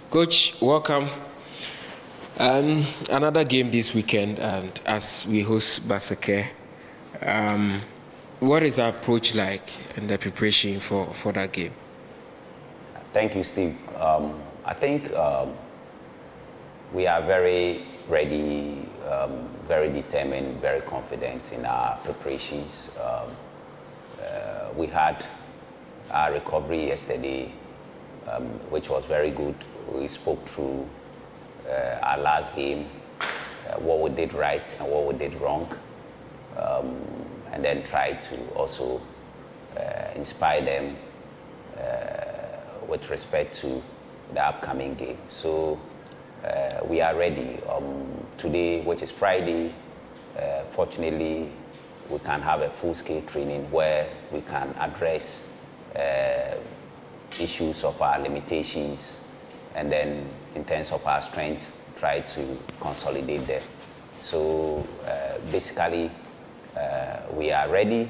Coach, welcome. Another game this weekend, and as we host Basake, um, what is our approach like in the preparation for that game? Thank you, Steve. I think we are very ready, very determined, very confident in our preparations. We had our recovery yesterday, which was very good. We spoke through our last game, what we did right and what we did wrong, and then tried to also inspire them with respect to the upcoming game. So we are ready. Today, which is Friday, fortunately, we can have a full-scale training where we can address issues of our limitations, and then in terms of our strength, try to consolidate them. So basically, we are ready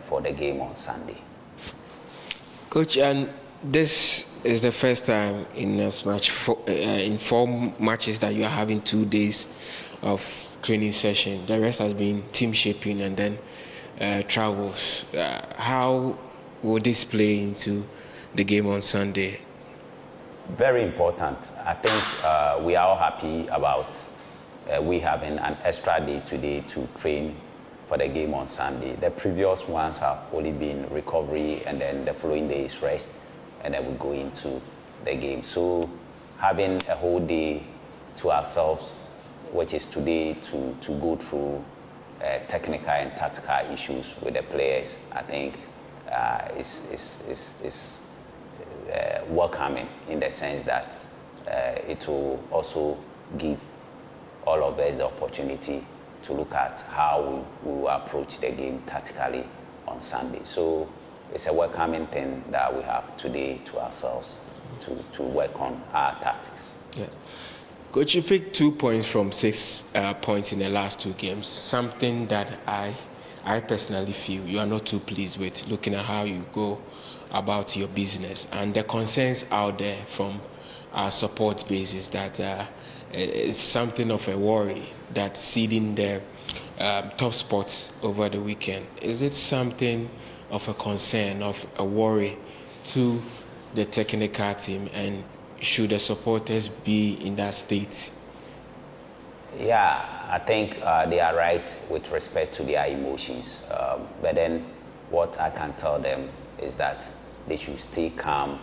for the game on Sunday. Coach, and this is the first time in in 4 matches that you are having 2 days of training session. The rest has been team shaping and then travels. How will this play into the game on Sunday? Very important. I think we are all happy about we having an extra day today to train for the game on Sunday. The previous ones have only been recovery, and then the following day is rest, and then we go into the game. So having a whole day to ourselves, which is today, to go through technical and tactical issues with the players, I think is welcoming, in the sense that it will also give all of us the opportunity to look at how we will approach the game tactically on Sunday. So it's a welcoming thing that we have today to ourselves to work on our tactics. Yeah. Coach, you picked 2 points from 6 points in the last 2 games, something that I personally feel you are not too pleased with, looking at how you go about your business. And the concerns out there from our support base is that it's something of a worry that seeding the top spots over the weekend. Is it something of a concern, of a worry to the technical team, and should the supporters be in that state? Yeah, I think they are right with respect to their emotions. But then what I can tell them is that they should stay calm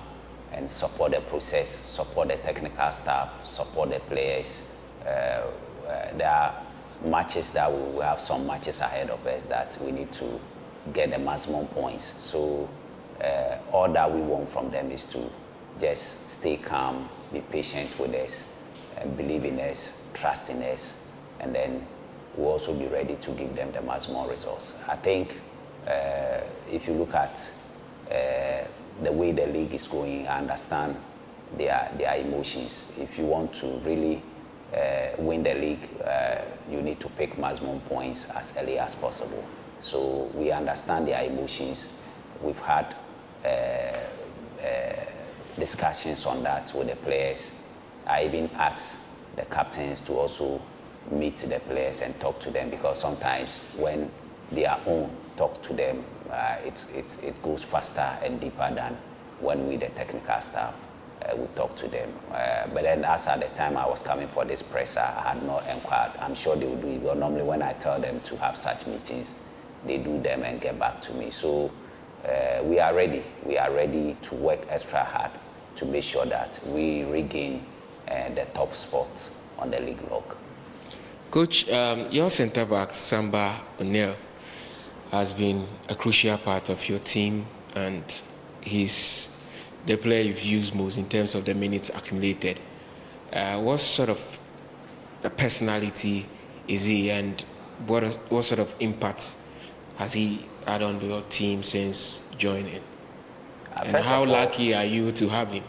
and support the process, support the technical staff, support the players. There are matches that we will have some matches ahead of us that we need to get the maximum points. So all that we want from them is to just stay calm, be patient with us, and believe in us, trust in us, and then we'll also be ready to give them the maximum results. I think if you look at the way the league is going, I understand their emotions. If you want to really win the league, you need to pick maximum points as early as possible. So we understand their emotions. We've had discussions on that with the players. I even asked the captains to also meet the players and talk to them, because sometimes when their own talk to them, it goes faster and deeper than when we, the technical staff, we talk to them. But then as at the time I was coming for this presser, I had not inquired. I'm sure they would do it, but normally when I tell them to have such meetings, they do them and get back to me. So we are ready. We are ready to work extra hard to make sure that we regain the top spot on the league log. Coach, your centre back, Samba O'Neill, has been a crucial part of your team, and he's the player you've used most in terms of the minutes accumulated. What sort of a personality is he, and what sort of impact has he had on your team since joining? And how lucky are you to have him?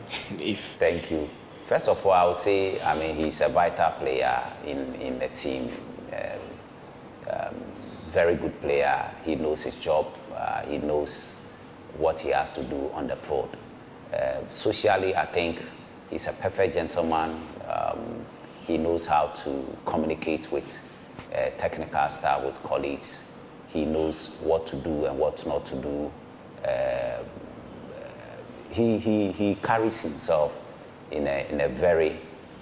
Thank you. First of all, I would say, he's a vital player in the team. Very good player. He knows his job. He knows what he has to do on the field. Socially, I think He's a perfect gentleman. He knows how to communicate with technical staff, with colleagues. He knows what to do and what not to do. He carries himself in a very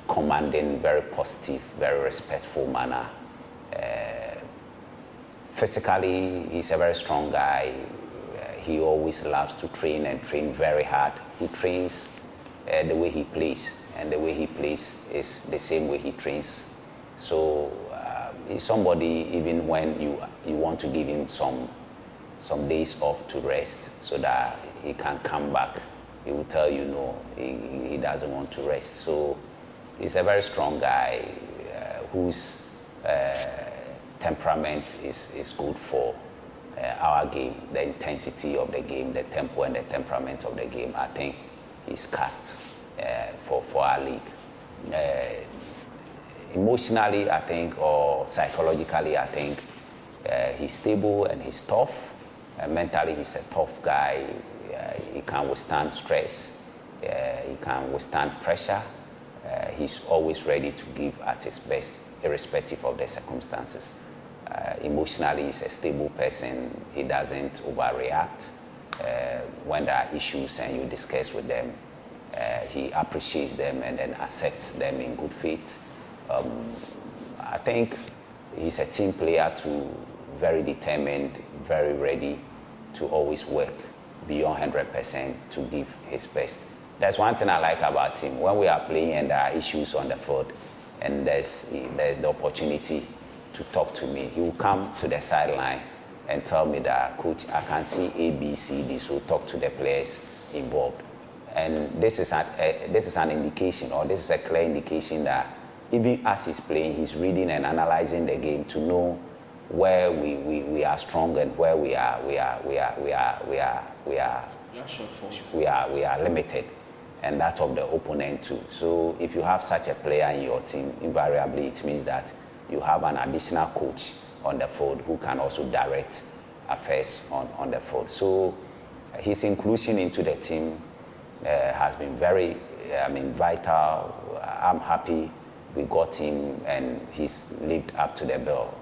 commanding, very positive, very respectful manner. Physically, he's a very strong guy. He always loves to train and train very hard. He trains the way he plays, and the way he plays is the same way he trains. So he's somebody, even when you want to give him some days off to rest so that he can come back, he will tell you no, he doesn't want to rest. So he's a very strong guy whose temperament is good for our game, the intensity of the game, the tempo and the temperament of the game. I think he's cast for our league. Emotionally, I think, or psychologically, I think he's stable and he's tough. Mentally, he's a tough guy. He can withstand stress. He can withstand pressure. He's always ready to give at his best, irrespective of the circumstances. Emotionally, he's a stable person. He doesn't overreact. When there are issues and you discuss with them, he appreciates them and then accepts them in good faith. I think he's a team player too, very determined, very ready to always work beyond 100% to give his best. That's one thing I like about him. When we are playing and there are issues on the field and there's the opportunity to talk to me, he will come to the sideline and tell me that, Coach, I can see A, B, C, D, so talk to the players involved. And this is an indication, or this is a clear indication that even as he's playing, he's reading and analyzing the game to know where we are strong and where we are limited, and that of the opponent too. So if you have such a player in your team, invariably it means that you have an additional coach on the field who can also direct affairs on the field. So his inclusion into the team has been very, vital. I'm happy we got him and he's lived up to the bill.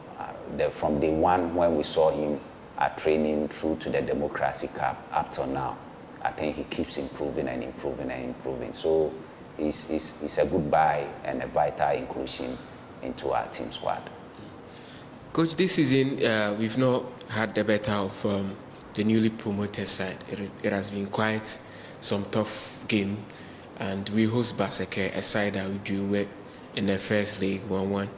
From day one when we saw him at training through to the Democracy Cup up till now, I think he keeps improving and improving and improving. So he's a good buy and a vital inclusion into our team squad. Coach, this season we've not had the better of the newly promoted side. It has been quite some tough game, and we host Baseke, a side that we do well in the first league 1-1.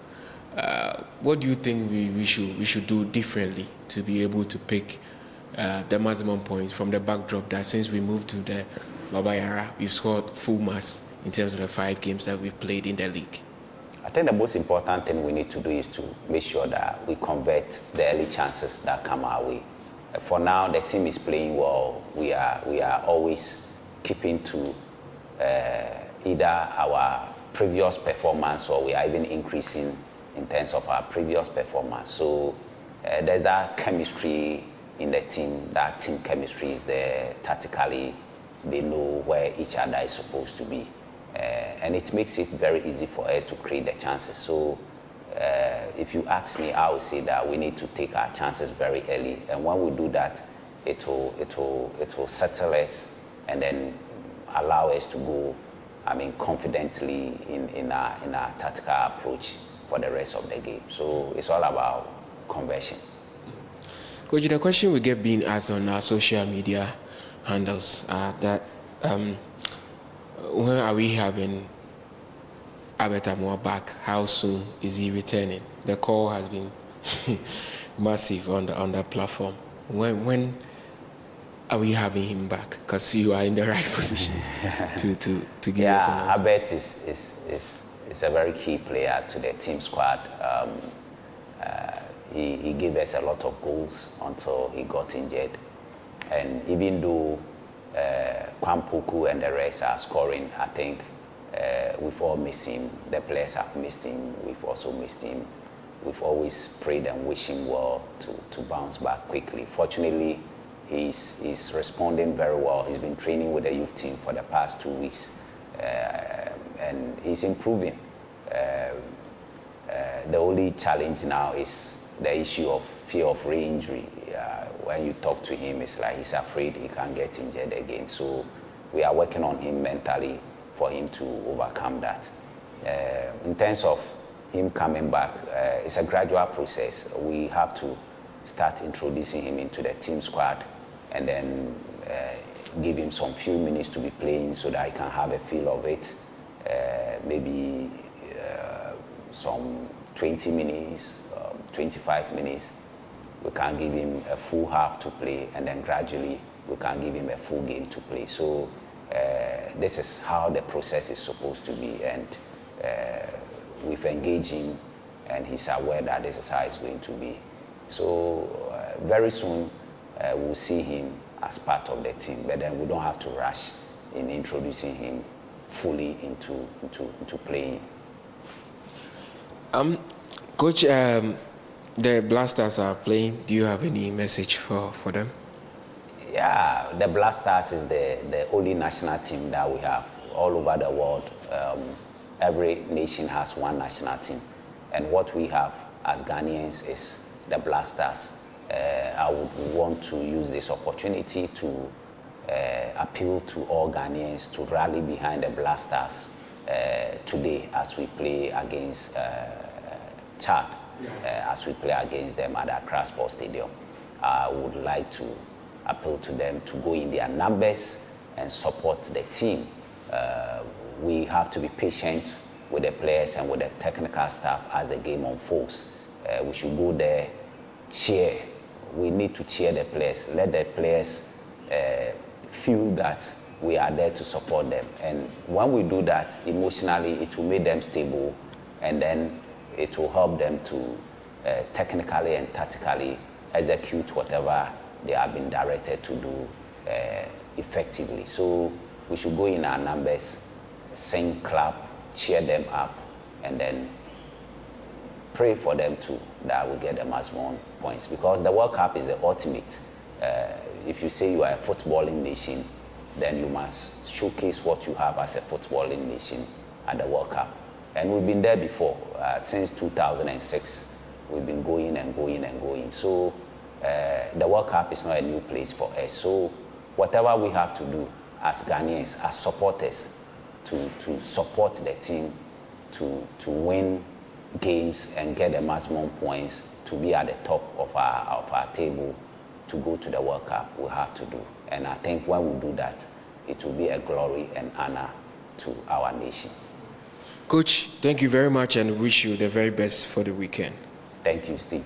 What do you think we should do differently to be able to pick the maximum points from the backdrop that since we moved to the Baba Yara, we've scored full marks in terms of the 5 games that we've played in the league? I think the most important thing we need to do is to make sure that we convert the early chances that come our way. For now, the team is playing well. We are always keeping to either our previous performance, or we are even increasing in terms of our previous performance. So there's that chemistry in the team. That team chemistry is there. Tactically, they know where each other is supposed to be. And it makes it very easy for us to create the chances. So if you ask me, I would say that we need to take our chances very early. And when we do that, it will settle us and then allow us to go, confidently in our tactical approach for the rest of the game. So it's all about conversion. Coach, the question we get being asked on our social media handles are that when are we having Albert Amoah back? How soon is he returning? The call has been massive on the platform. When are we having him back? Because you are in the right position to give us an answer. Albert is a very key player to the team squad. He gave us a lot of goals until he got injured. And even though Kwampuku and the rest are scoring, I think we've all missed him. The players have missed him. We've also missed him. We've always prayed and wished him well to bounce back quickly. Fortunately, he's responding very well. He's been training with the youth team for the past 2 weeks. and he's improving. The only challenge now is the issue of fear of re-injury. When you talk to him, it's like he's afraid he can't get injured again. So we are working on him mentally for him to overcome that. In terms of him coming back, it's a gradual process. We have to start introducing him into the team squad and then give him some few minutes to be playing so that he can have a feel of it. Maybe some 20 minutes, 25 minutes. We can give him a full half to play, and then gradually we can give him a full game to play. So this is how the process is supposed to be, and we've engaged him, and he's aware that this is how it's going to be. So very soon we'll see him as part of the team, but then we don't have to rush in introducing him fully into playing. Coach, the Blasters are playing. Do you have any message for them? Yeah, the Blasters is the only national team that we have all over the world. Every nation has one national team, and what we have as Ghanaians is the Blasters. I would want to use this opportunity to appeal to all Ghanaians to rally behind the Blasters today as we play against Chad, as we play against them at Accra Sports Stadium. I would like to appeal to them to go in their numbers and support the team. We have to be patient with the players and with the technical staff as the game unfolds. We should go there, cheer. We need to cheer the players. Let the players feel that we are there to support them. And when we do that, emotionally, it will make them stable, and then it will help them to technically and tactically execute whatever they have been directed to do effectively. So we should go in our numbers, sing, clap, cheer them up, and then pray for them too, that we get them as one points. Because the World Cup is the ultimate. If you say you are a footballing nation, then you must showcase what you have as a footballing nation at the World Cup. And we've been there before. Since 2006, we've been going and going and going. So the World Cup is not a new place for us. So whatever we have to do as Ghanaians, as supporters, to support the team, to win games and get the maximum points, to be at the top of our table, to go to the World Cup, we have to do. And I think when we do that, it will be a glory and honor to our nation. Coach, thank you very much and wish you the very best for the weekend. Thank you, Steve.